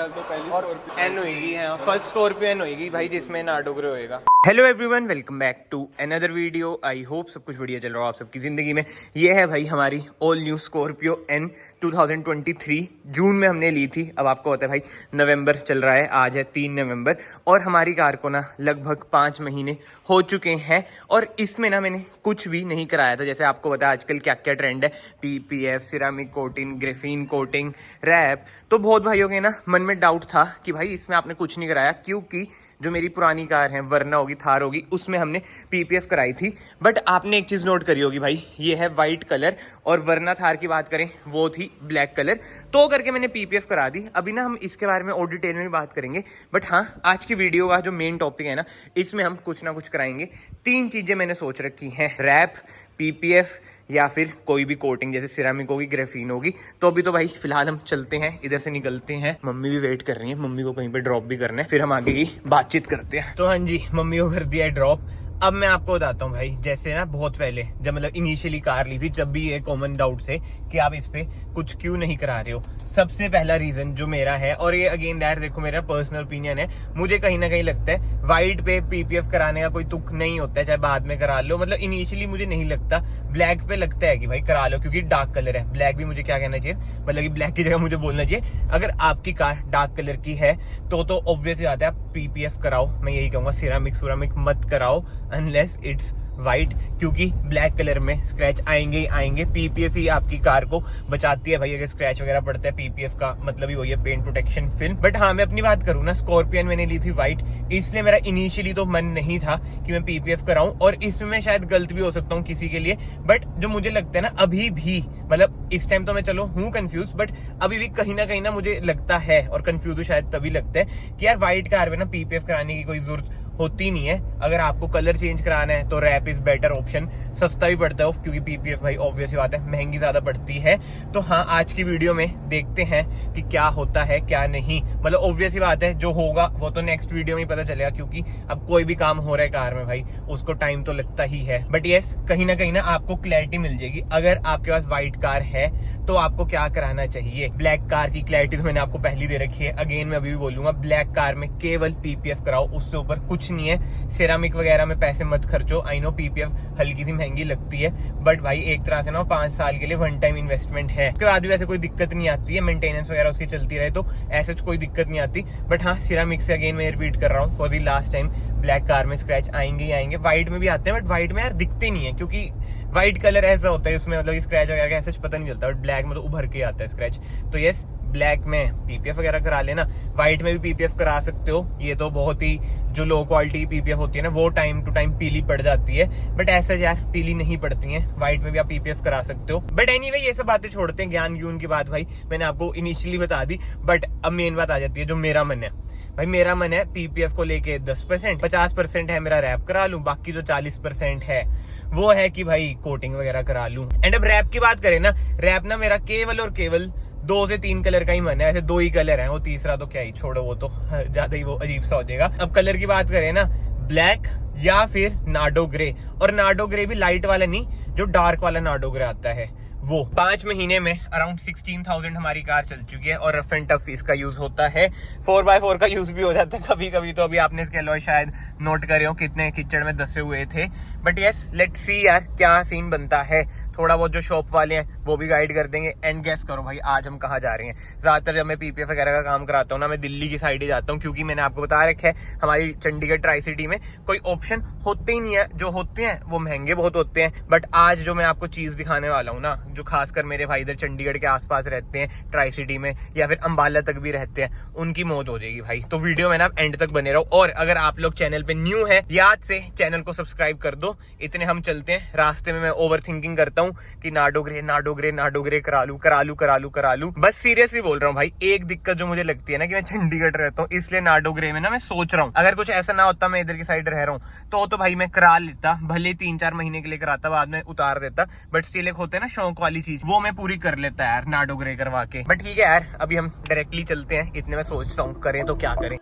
और एन होएगी, first Scorpio N होएगी भाई, जिसमें नाटो ग्रे होएगा। Hello everyone, welcome back to another video. I hope सब कुछ बढ़िया चल रहा हो आप सबकी ज़िंदगी में। ये है भाई हमारी ऑल न्यू स्कॉर्पियो एन 2023। जून में हमने ली थी। अब आपको पता है भाई नवंबर चल रहा है, आज है 3 नवंबर और हमारी कार को ना लगभग 5 महीने हो चुके हैं। और इसमें ना मैंने कुछ भी नहीं कराया था। जैसे आपको पता है आजकल क्या क्या ट्रेंड है, PPF, ceramic coating, graphene coating, wrap. तो बहुत भाइयों के ना मन में डाउट था कि भाई इसमें आपने कुछ नहीं कराया, क्योंकि जो मेरी पुरानी कार है, वरना होगी, थार होगी, उसमें हमने PPF कराई थी। बट आपने एक चीज़ नोट करी होगी भाई, ये है वाइट कलर, और वरना थार की बात करें वो थी ब्लैक कलर। तो करके मैंने PPF करा दी। अभी ना हम इसके बारे में और डिटेल में भी बात करेंगे। बट हाँ, आज की वीडियो का जो मेन टॉपिक है ना, इसमें हम कुछ ना कुछ कराएंगे। 3 चीज़ें मैंने सोच रखी हैं, रैप, PPF या फिर कोई भी कोटिंग, जैसे सिरामिक होगी, ग्रेफीन होगी। तो अभी तो भाई फिलहाल हम चलते हैं, इधर से निकलते हैं। मम्मी भी वेट कर रही है, मम्मी को कहीं पे ड्रॉप भी करना है, फिर हम आगे की बातचीत करते हैं। तो हाँ जी, मम्मी को कर दिया है ड्रॉप। अब मैं आपको बताता हूँ भाई, जैसे ना बहुत पहले जब मतलब इनिशियली कार ली थी, जब भी ये कॉमन डाउट थे कि आप इस पे कुछ क्यों नहीं करा रहे हो। सबसे पहला रीजन जो मेरा है, और ये अगेन दैट देखो मेरा पर्सनल ओपिनियन है, मुझे कहीं ना कहीं लगता है व्हाइट पे PPF कराने का कोई तुक नहीं होता है, चाहे बाद में करा लो। मतलब इनिशियली मुझे नहीं लगता। ब्लैक पे लगता है कि भाई करा लो, क्योंकि डार्क कलर है। ब्लैक भी मुझे क्या कहना चाहिए, मतलब कि ब्लैक की जगह मुझे बोलना चाहिए, अगर आपकी कार डार्क कलर की है तो ऑब्वियस बात है आप PPF कराओ। मैं यही कहूंगा, सिरामिक मत कराओ अनलेस इट्स वाइट, क्योंकि ब्लैक कलर में स्क्रैच आएंगे ही आएंगे। PPF ही आपकी कार को बचाती है भाई, अगर स्क्रैच वगैरह पड़ता है। PPF का मतलब ही वही है, पेंट प्रोटेक्शन फिल्म। बट हाँ, मैं अपनी बात करूँ ना, स्कॉर्पियन मैंने ली थी व्हाइट, इसलिए मेरा इनिशियली तो मन नहीं था कि मैं PPF कराऊं। और इसमें मैं शायद गलत भी हो सकता हूँ किसी के लिए, बट जो मुझे लगता है ना अभी भी, मतलब इस टाइम तो मैं चलो हूँ कंफ्यूज, बट अभी भी कहीं ना मुझे लगता है, और कंफ्यूज शायद तभी लगता है कि यार व्हाइट कार में ना PPF कराने की कोई जरूरत होती नहीं है। अगर आपको कलर चेंज कराना है तो रैप इज बेटर ऑप्शन, सस्ता भी पड़ता है, क्योंकि PPF भाई ऑब्वियस बात है महंगी ज्यादा पड़ती है। तो हाँ, आज की वीडियो में देखते हैं कि क्या होता है क्या नहीं। मतलब ऑब्वियस ही बात है, जो होगा वो तो नेक्स्ट वीडियो में ही पता चलेगा, क्योंकि अब कोई भी काम हो रहा है कार में भाई, उसको टाइम तो लगता ही है। बट यस, कहीं ना आपको क्लैरिटी मिल जाएगी। अगर आपके पास व्हाइट कार है तो आपको क्या कराना चाहिए। ब्लैक कार की क्लैरिटी तो मैंने आपको पहले दे रखी है, अगेन मैं अभी भी बोलूंगा, ब्लैक कार में केवल PPF कराओ, उससे ऊपर कुछ नहीं है। सिरामिक वगैरह में पैसे मत खर्चो। आई नो PPF हल्की सी महंगी लगती है, बट भाई एक तरह से ना 5 साल के लिए वन टाइम इन्वेस्टमेंट है। उसके बाद भी वैसे कोई दिक्कत नहीं आती है, मेंटेनेंस वगैरह उसकी चलती रहे तो ऐसे कोई दिक्कत नहीं आती। बट हाँ, सिरामिक से अगेन मैं रिपीट कर रहा हूँ for the last time, black car में स्क्रैच आएंगे ही आएंगे। व्हाइट में भी आते हैं, बट व्हाइट में यार दिखते नहीं है, क्योंकि व्हाइट कलर ऐसा होता है उसमें, मतलब स्क्रैच वगैरह का ऐसा पता नहीं चलता, बट ब्लैक में तो उभर के आता है स्क्रैच। तो यस, ब्लैक में PPF वगैरह करा लेना, व्हाइट में भी PPF करा सकते हो। ये तो बहुत ही जो लो क्वालिटी PPF होती है ना, वो टाइम टू टाइम पीली पड़ जाती है, बट ऐसा यार पीली नहीं पड़ती है। व्हाइट में भी आप PPF करा सकते हो। बट एनीवे, ये सब बातें छोड़ते हैं, ज्ञान की बात भाई मैंने आपको इनिशियली बता दी। बट अब मेन बात आ जाती है, जो मेरा मन है भाई, मेरा मन है PPF को लेके 10%, 50% है मेरा रैप करा लूं, बाकी जो 40% है वो है कि भाई कोटिंग वगैरह करा लूं। एंड अब रैप की बात करें ना, रैप ना मेरा केवल और केवल 2 से 3 कलर का ही मन है। ऐसे 2 ही कलर हैं, वो तीसरा तो क्या ही, छोड़ो, वो तो ज्यादा ही वो अजीब सा हो जाएगा। अब कलर की बात करें ना, ब्लैक या फिर नार्डो ग्रे, और नार्डो ग्रे भी लाइट वाला नहीं, जो डार्क वाला नार्डो ग्रे आता है वो। 5 महीने में अराउंड 16,000 हमारी कार चल चुकी है, और रफ एंड टफ इसका यूज होता है। 4x4 का यूज भी हो जाता है कभी कभी। तो अभी आपने इसके अलॉय शायद नोट करे हो कितने कीचड़ में दसे हुए थे। बट यस, लेट्स सी यार क्या सीन बनता है। थोड़ा बहुत जो शॉप वाले हैं वो भी गाइड कर देंगे। एंड गेस करो भाई, आज हम कहाँ जा रहे हैं। ज्यादातर जब मैं PPF वगैरह का काम कराता हूँ ना, मैं दिल्ली की साइड ही जाता हूँ, क्योंकि मैंने आपको बता रखा है हमारी चंडीगढ़ ट्राई सिटी में कोई ऑप्शन होते ही नहीं है। जो होते हैं वो महंगे बहुत होते हैं। बट आज जो मैं आपको चीज दिखाने वाला हूँ ना, जो खासकर मेरे भाई इधर चंडीगढ़ के आसपास रहते हैं, ट्राई सिटी में या फिर अंबाला तक भी रहते हैं, उनकी मौज हो जाएगी भाई। तो वीडियो में ना आप एंड तक बने रहो। और अगर आप लोग चैनल पे न्यू है, याद से चैनल को सब्सक्राइब कर दो। इतने हम चलते हैं, रास्ते में मैं ओवर थिंकिंग करता हूँ कि नार्डो ग्रे करा लूं। बस सीरियसली बोल रहा हूँ भाई, एक दिक्कत जो मुझे लगती है ना कि मैं चंडीगढ़ रहता हूँ, इसलिए नार्डो ग्रे में ना मैं सोच रहा हूँ, अगर कुछ ऐसा ना होता, मैं इधर की साइड रह रहा हूँ तो भाई मैं करा लेता, भले 3-4 महीने के लिए कराता, बाद में उतार देता। बट स्टिल एक होता है ना शौक वाली चीज, वो मैं पूरी कर लेता यार नार्डो ग्रे करवा के। बट ठीक है यार, अभी हम डायरेक्टली चलते हैं। इतने मैं सोचता हूँ, करें तो क्या करें।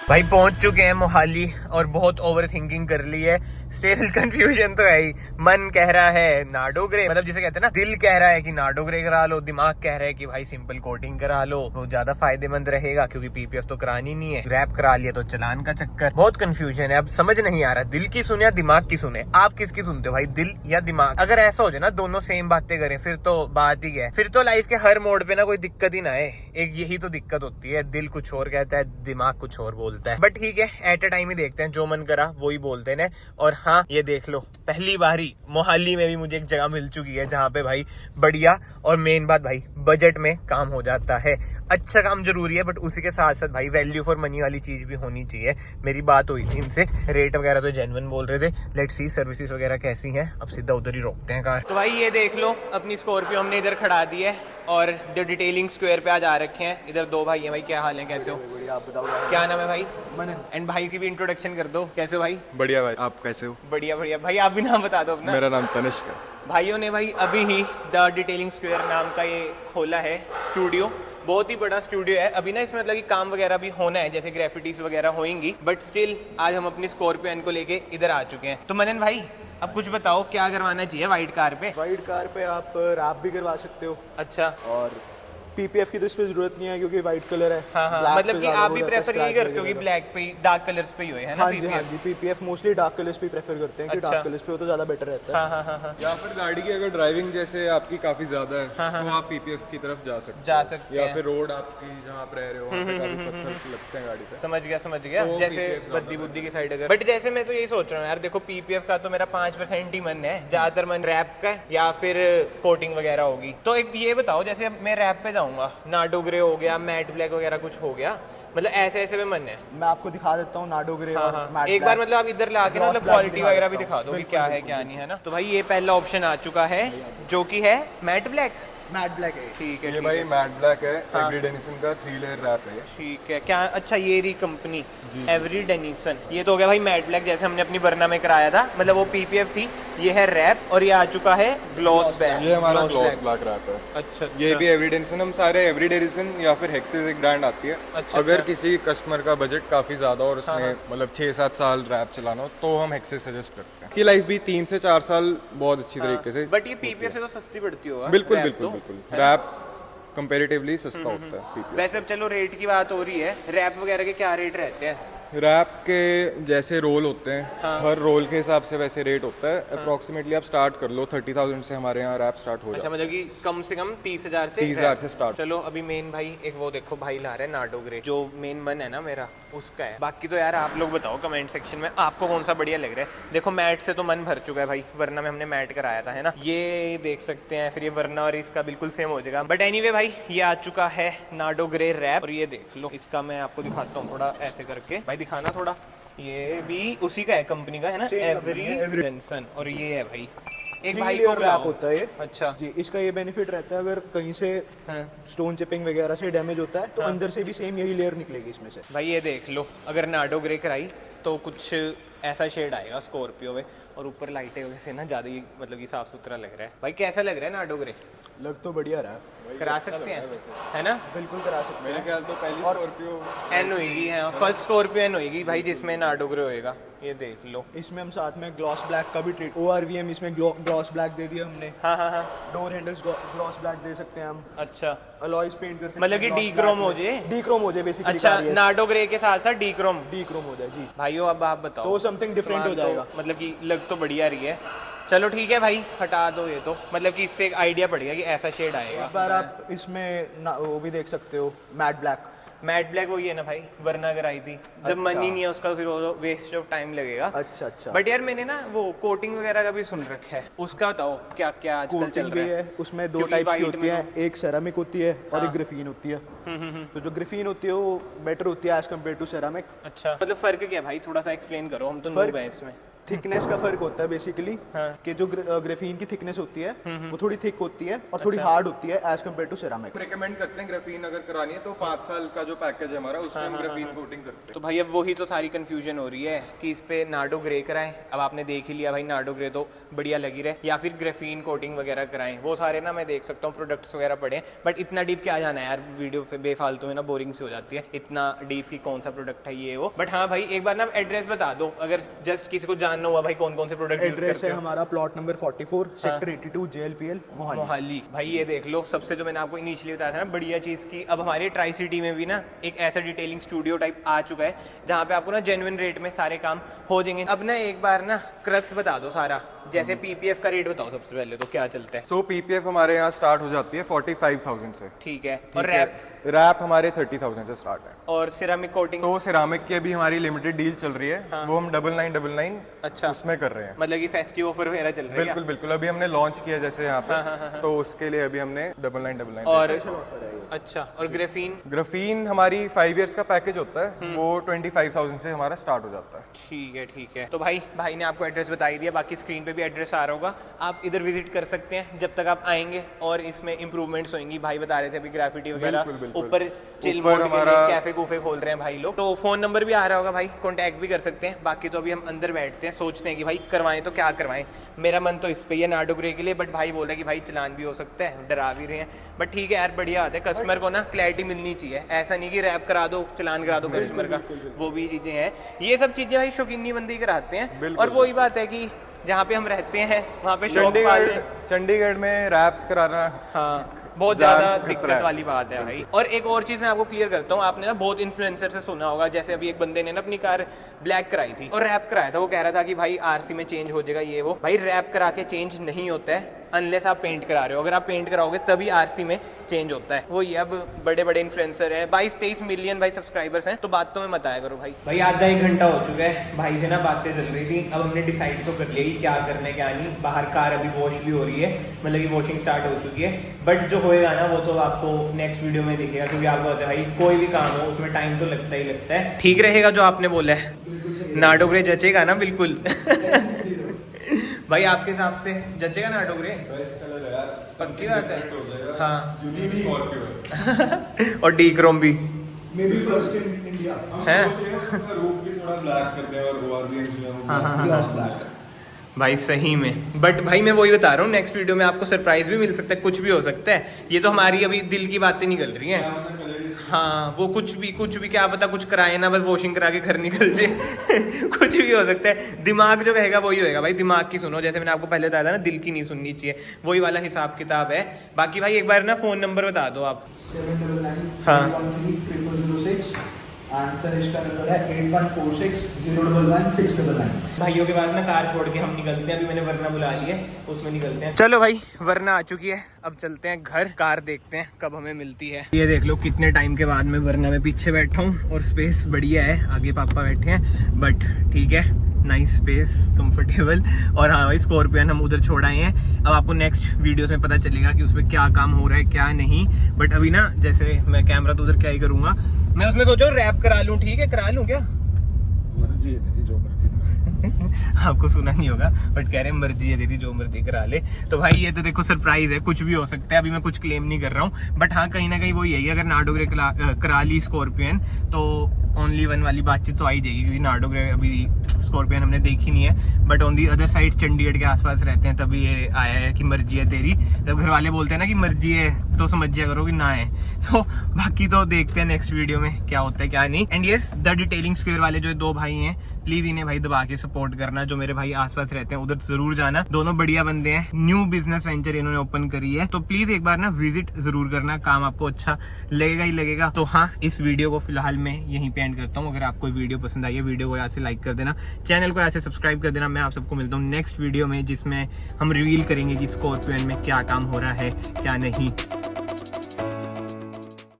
भाई पहुंच चुके हैं मोहाली, और बहुत ओवर थिंकिंग कर ली है। स्टिल कंफ्यूजन तो है ही, मन कह रहा है नाडो ग्रे, मतलब जिसे कहते हैं ना, दिल कह रहा है कि नाडो ग्रे करा लो, दिमाग कह रहा है कि भाई सिंपल कोटिंग करा लो, वो ज्यादा फायदेमंद रहेगा क्योंकि पीपीएफ तो करानी नहीं है, रैप करा लिया तो चलान का चक्कर। बहुत कंफ्यूजन है, अब समझ नहीं आ रहा दिल की सुने या दिमाग की सुने। आप किसकी सुनते हो भाई, दिल या दिमाग? अगर ऐसा हो जाए ना दोनों सेम बातें करें फिर तो बात ही है, फिर तो लाइफ के हर मोड पे ना कोई दिक्कत ही ना है। एक यही तो दिक्कत होती है, दिल कुछ और कहता है, दिमाग कुछ और बोलता है। बट ठीक है, एट अ टाइम ही देखते हैं, जो मन करा वही बोलते हैं। और हाँ, ये देख लो, पहली बार ही मोहाली में भी मुझे एक जगह मिल चुकी है जहाँ पे भाई बढ़िया, और मेन बात भाई बजट में काम हो जाता है। अच्छा काम जरूरी है, बट उसी के साथ साथ भाई वैल्यू फॉर मनी वाली चीज भी होनी चाहिए। मेरी बात हुई थी इनसे, रेट वगैरह तो जेन्युइन बोल रहे थे। लेट्स सी सर्विसेज वगैरह कैसी हैं। अब सीधा उधर ही रोकते हैं कार। तो भाई ये देख लो, अपनी स्कॉर्पियो हमने इधर खड़ा दी है और जो डिटेलिंग स्क्वायर पे आज आ रखे हैं। इधर दो भाई हैं। भाई क्या हाल है, कैसे हो? आप बताओ क्या नाम है भाई? मनन। एंड भाई की भी इंट्रोडक्शन कर दो, कैसे हो भाई? बढ़िया भाई, आप कैसे हो? बढ़िया बढ़िया। भाई आप भी नाम बता दो अपना। मेरा नाम तनिष्क है। भाइयों ने भाई अभी ही द डिटेलिंग स्क्वायर नाम का ये खोला है स्टूडियो। बहुत ही बड़ा स्टूडियो है। अभी ना इसमें मतलब कि काम वगैरह भी होना है, जैसे ग्रेफिटीज वगैरह होंगी, बट स्टिल आज हम अपनी स्कॉर्पियो को लेके इधर आ चुके हैं। तो मनन भाई अब कुछ बताओ, क्या करवाना चाहिए वाइट कार पे? वाइट कार पे आप रैप भी करवा सकते हो। अच्छा। और पीपीएफ की तो इस पे जरूरत नहीं है क्योंकि वाइट कलर है। हाँ हाँ, मतलब कि आप भी प्रेफर यही करते हो कि ब्लैक पे, डार्क कलर्स पे ही हो, है ना? हाँ जी, पीपीएफ मोस्टली डार्क कलर्स पे प्रेफर करते हैं कि डार्क कलर्स पे हो तो ज्यादा बेटर रहता है। हाँ हाँ हाँ। या फिर गाड़ी की अगर ड्राइविंग जैसे आपकी काफी ज्यादा है तो आप पीपीएफ की तरफ जा सकते हैं। या फिर रोड आपकी जहाँ आप रह रहे हो वहाँ पे काफी पत्थर लगते हैं गाड़ी पे। समझ गया तो जैसे बद्दी बुद्दी की साइड अगर। बट जैसे मैं तो यही सोच रहा हूँ यार, देखो पीपीएफ का तो मेरा 5% ही मन है, ज्यादातर मन रैप का या फिर कोटिंग वगैरह होगी। तो एक ये बताओ, जैसे अब मैं रैप पे जाऊंगा, नाडो ग्रे हो गया, मैट ब्लैक वगैरह कुछ हो गया, मतलब ऐसे ऐसे में मन है। मैं आपको दिखा देता हूँ नाडो ग्रे और मैट एक बार मतलब आप इधर ला के मतलब क्वालिटी वगैरह भी दिखा दो कि क्या है क्या नहीं है ना। तो भाई ये पहला ऑप्शन आ चुका है जो कि है मैट ब्लैक। मैट ब्लैक है। ठीक है, ये भाई मैट ब्लैक है, एवरी डेनिसन का 3 लेयर रैप है। ठीक है। क्या अच्छा, ये रही कंपनी एवरी डेनिसन। ये तो हो गया भाई मैट ब्लैक, जैसे हमने अपनी वरना में कराया था, मतलब वो पीपीएफ थी। ये है रैप और ये आ चुका है ग्लॉस ब्लैक। ये हमारा ग्लॉस ब्लैक रैप है। अच्छा। ये भी एवरी डेनिसन, हम सारे एवरी डेनिसन या फिर हेक्सेस एक ब्रांड आती है। अगर किसी कस्टमर का बजट काफी ज्यादा और उसमें मतलब 6-7 साल रैप चलाना हो तो हम हेक्सेस सजेस्ट करते हैं कि लाइफ भी 3 से 4 साल बहुत अच्छी तरीके से। बट ये पीपीएफ से तो सस्ती पड़ती होगा। बिल्कुल बिल्कुल बिल्कुल, रैप कंपैरेटिवली सस्ता होता है पीपीएफ। वैसे अब चलो रेट की बात हो रही है, रैप वगैरह के क्या रेट रहते हैं? रैप के जैसे रोल होते हैं, हर रोल के हिसाब से वैसे रेट होता है। अप्रोक्सीमेटली आप स्टार्ट कर लो 30,000 से हमारे यहाँ रैप स्टार्ट हो जाता है। अच्छा, मतलब कि कम से कम 30,000 से 30,000 से स्टार्ट। चलो अभी मेन भाई एक वो देखो, भाई ला रहे हैं नाडो ग्रे, जो मेन मन है ना मेरा उसका है। बाकी तो यार आप लोग बताओ कमेंट सेक्शन में आपको कौन सा बढ़िया लग रहा है। देखो मैट से तो मन भर चुका है भाई, वरना में हमने मैट कराया था, है ना? ये देख सकते हैं, फिर ये वरना और इसका बिल्कुल सेम हो जाएगा। बट एनीवे भाई ये आ चुका है नाडो ग्रे रैप, और ये देख लो, इसका मैं आपको दिखाता हूँ थोड़ा ऐसे करके। भाई दिखाना थोड़ा, ये भी उसी का है, कंपनी का है ना, एवरी डेनिसन। और ये है भाई एक भाई को रैप होता है ये। अच्छा जी, इसका ये बेनिफिट रहता है अगर कहीं से स्टोन चिपिंग वगैरह से डैमेज होता है तो अंदर से भी सेम यही लेयर निकलेगी इसमें से। भाई ये देख लो, अगर नाडो ग्रे कराई तो कुछ ऐसा शेड आएगा स्कॉर्पियो में, और ऊपर लाइटें वगैरह से ना ज़्यादा ही मतलब कि साफ सुथरा लग रहा है। भाई कैसा लग रहा है नाडो ग्रे? लग तो बढ़िया रहा, करा सकते हैं, है ना? बिल्कुल करा सकते हैं। मेरे ख्याल तो पहली स्कॉर्पियो एन होगी, है फर्स्ट स्कॉर्पियो एन होगी भाई जिसमें नाडो ग्रे होएगा। ये देख लो, इसमें हम साथ में ग्लॉस ब्लैक का भी ट्रीट, ORVM इसमें ग्लॉस ब्लैक दे दिया हमने। हाँ हाँ हाँ। डोर हैंडल्स ग्लॉस ब्लैक दे सकते हैं हम। अच्छा, अलॉयज पेंट कर सकते हैं, मतलब कि डी क्रोम हो जाए। डी क्रोम हो जाए बेसिकली। अच्छा, नाडो ग्रे के साथ साथ डी क्रोम हो जाए जी। भाईयों अब आप बताओ, तो समथिंग डिफरेंट हो जाएगा। तो, मतलब कि लग तो बढ़िया रही है। चलो ठीक है भाई, हटा दो ये तो, मतलब कि इससे एक आइडिया पड़ गया कि ऐसा शेड आएगा। एक बार आप इसमें वो भी देख सकते हो, मैट ब्लैक। मैट ब्लैक वही है ना भाई, वरना अगर आई थी जब मन ही नहीं है उसका, फिर वो वेस्ट ऑफ टाइम लगेगा। अच्छा अच्छा। बट यार मैंने ना वो कोटिंग वगैरह का भी सुन रखा है, उसका बताओ क्या क्या आजकल चल रहा है? उसमें 2 टाइप की होती है, एक सेरामिक होती है और एक ग्रेफीन होती है। तो जो ग्रेफीन होती है वो बेटर होती है एज कम्पेयर टू सेरामिक। अच्छा, मतलब फर्क क्या भाई, थोड़ा सा एक्सप्लेन करो, हम तो नूब हैं इसमें। थिकनेस का फर्क होता है बेसिकली, कि जो ग्रेफीन की थिकनेस होती है वो थोड़ी थिक होती है और थोड़ी हार्ड होती है as compared to ceramic. Recommend करते हैं ग्राफीन अगर करानी है तो 5 साल का जो पैकेज है हमारा उसमें हम ग्राफीन कोटिंग करते हैं। तो भाई अब वही तो सारी कंफ्यूजन हो रही है कि इस पे नाडो ग्रे कराएं। अब आपने देख ही लिया भाई, नाडो ग्रे तो बढ़िया लगी रहे, या फिर ग्राफीन कोटिंग वगैरह कराएं। वो सारे ना मैं देख सकता हूँ प्रोडक्ट्स वगैरह पड़े, बट इतना डीप क्या जाना है यार, वीडियो पे बेफालतू में ना बोरिंग सी हो जाती है, इतना डीप की कौन सा प्रोडक्ट है ये वो। बट हाँ भाई एक बार ना एड्रेस बता दो, अगर जस्ट किसी को जाना जानना हुआ भाई कौन कौन से प्रोडक्ट यूज एड्रेस करते है हो। हमारा plot number 44 sector 82 JLPL Mohali. Mohali भाई ये देख लो, सबसे जो मैंने आपको इनिशियली बताया था ना बढ़िया चीज़ की, अब हमारे ट्राई सिटी में भी ना एक ऐसा डिटेलिंग स्टूडियो टाइप आ चुका है जहाँ पे आपको ना जेन्युइन रेट में सारे काम हो जाएंगे। अब ना एक बार ना क्रक्स बता दो सारा, जैसे PPF का रेट बताओ सबसे पहले तो क्या चलता है। सो PPF हमारे यहाँ स्टार्ट हो जाती है 45,000 से। ठीक है, और रैप रैप हमारे 30,000 से स्टार्ट है। और सिरामिक कोटिंग? तो सिरामिक की अभी हमारी लिमिटेड डील चल रही है, वो हम 9999 अच्छा उसमें कर रहे हैं। मतलब कि फेस्टिव ऑफर वगैरह चल रहा है क्या? बिल्कुल बिल्कुल, अभी हमने लॉन्च किया जैसे यहाँ पे, तो उसके लिए अभी हमने 9999। और अच्छा, और ग्रेफीन? ग्राफीन हमारी 5 इयर्स का पैकेज होता है, वो 25,000 से हमारा स्टार्ट हो जाता है। ठीक है। तो भाई ने आपको एड्रेस बता ही दिया, बाकी स्क्रीन पे भी एड्रेस आ रहा होगा, आप इधर विजिट कर सकते हैं जब तक आप आएंगे। और इसमें इंप्रूवमेंट्स होंगी, भाई बता रहे थे अभी ग्राफिटी वगैरह, बिल्कुल। ऊपर चिल मोड के लिए कैफे कूफे खोल रहे हैं भाई लोग। तो फोन नंबर भी आ रहा होगा भाई, कॉन्टैक्ट भी कर सकते हैं। बाकी तो अभी हम अंदर बैठते हैं, सोचते हैं कि भाई करवाएं तो क्या करवाएं। मेरा मन तो इस पे ही है नाडो ग्रे के लिए, बट भाई बोल रहे कि भाई चलान भी हो सकता है, डरा भी रहे हैं। बट ठीक है यार, बढ़िया आता है, कस्टमर को ना क्लैरिटी मिलनी चाहिए, ऐसा नहीं कि रैप करा दो चलान करा दो कस्टमर का, वो भी चीज़ें हैं। ये सब चीज़ें भाई शौकीनी बंदी कराते हैं। और वही बात है कि जहाँ पे हम रहते हैं वहाँ पे शौक पालते। चंडीगढ़ में रैप्स कराना, हाँ बहुत ज़्यादा दिक्कत वाली बात है भाई। और एक और चीज़ मैं आपको क्लियर करता हूँ, आपने ना बहुत इन्फ्लुएंसर से सुना होगा, जैसे अभी एक बंदे ने ना अपनी कार ब्लैक कराई थी और रैप कराया था, वो कह रहा था कि भाई RC में चेंज हो जाएगा ये वो। भाई रैप करा के चेंज नहीं होता है अनलेस आप पेंट करा रहे हो, अगर आप पेंट कराओगे तभी RC में चेंज होता है। वो ये अब बड़े बड़े इन्फ्लुएंसर हैं, 22-23 मिलियन भाई सब्सक्राइबर्स हैं, तो बात तो मैं बताया करो भाई आधा 1 घंटा हो चुका है, भाई से ना बातें चल रही थी। अब हमने डिसाइड तो कर लिया कि क्या करना है क्या नहीं। बाहर कार अभी वॉश भी हो रही है, मतलब कि वॉशिंग स्टार्ट हो चुकी है, बट जो होएगा ना वो तो आपको नेक्स्ट वीडियो में दिखेगा, क्योंकि आपको पता है भाई कोई भी काम हो उसमें टाइम तो लगता ही लगता है। ठीक रहेगा जो आपने बोला है, नाडो ग्रे जचेगा ना बिल्कुल? भाई आपके हिसाब से जचेगा नाडो ग्रे? पक्की बात है, हाँ। और डी क्रोम भी may be first in India है। रूफ भी थोड़ा ब्लैक कर दें और ग्लॉस ब्लैक। भाई सही में, बट भाई मैं वही बता रहा हूँ, नेक्स्ट वीडियो में आपको सरप्राइज भी मिल सकता है, कुछ भी हो सकता है। ये तो हमारी अभी दिल की बातें निकल रही हैं। हाँ वो कुछ भी क्या पता कुछ कराए ना, बस वॉशिंग करा के घर निकल जाए कुछ भी हो सकता है। दिमाग जो कहेगा वही होएगा भाई, दिमाग की सुनो, जैसे मैंने आपको पहले बताया था ना, दिल की नहीं सुननी चाहिए, वही वाला हिसाब किताब है। बाकी भाई एक बार ना फ़ोन नंबर बता दो आप। 799 हाँ 113 एंड तनिष्क का नंबर है 8146 011 699। भाइयों के पास ना कार छोड़ के हम निकलते हैं, अभी मैंने वरना बुला लिया है, उसमें निकलते हैं। चलो भाई वरना आ चुकी है, अब चलते हैं घर, कार देखते हैं कब हमें मिलती है। ये देख लो कितने टाइम के बाद मैं वरना में पीछे बैठा हूँ, और स्पेस बढ़िया है, आगे पापा बैठे हैं, बट ठीक है, नाइस स्पेस, कंफर्टेबल। और हाँ भाई स्कॉर्पियन हम उधर छोड़ आए हैं, अब आपको नेक्स्ट वीडियोस में पता चलेगा कि उसमें क्या काम हो रहा है क्या नहीं। बट अभी ना जैसे मैं कैमरा तो उधर क्या ही करूँगा, मैं उसमें सोच रहा हूँ रैप करा लूँ। ठीक है करा लूँ क्या? मर्जी है तेरी, जो मर्जी। आपको सुना नहीं होगा, बट कह रहे हैं मर्जी है तेरी जो मर्जी करा ले। तो भाई ये तो देखो सरप्राइज है, कुछ भी हो सकता है, अभी मैं कुछ क्लेम नहीं कर रहा हूँ, बट हाँ कहीं ना कहीं वो यही है, अगर नाडो ग्रे करा ली स्कॉर्पियन तो ओनली वन वाली बातचीत तो आ ही जाएगी, क्योंकि नाडो ग्रे अभी स्कॉर्पियन हमने देखी नहीं है। But on the other side Chandigarh के आसपास रहते हैं, तभी ये आया है कि मर्जी है तेरी। जब घर वाले बोलते हैं ना कि मर्जी है तो समझ जाया करो कि ना है। तो बाकी तो देखते हैं नेक्स्ट वीडियो में क्या होता है क्या नहीं। And yes the detailing square वाले जो 2 भाई हैं, प्लीज इन्हें भाई दबा के सपोर्ट करना, जो मेरे भाई आसपास रहते हैं उधर जरूर जाना, दोनों बढ़िया बंदे हैं, न्यू बिजनेस वेंचर इन्होंने ओपन करी है, तो प्लीज एक बार ना विजिट जरूर करना, काम आपको अच्छा लगेगा ही लगेगा। तो हाँ इस वीडियो को फिलहाल मैं यहीं पे एंड करता हूँ। अगर आपको वीडियो पसंद आई है, वीडियो को यहाँ से लाइक कर देना, चैनल को यहाँ से सब्सक्राइब कर देना। मैं आप सबको मिलता हूँ नेक्स्ट वीडियो में, जिसमें हम रिवील करेंगे कि स्कॉर्पियन में क्या काम हो रहा है क्या नहीं।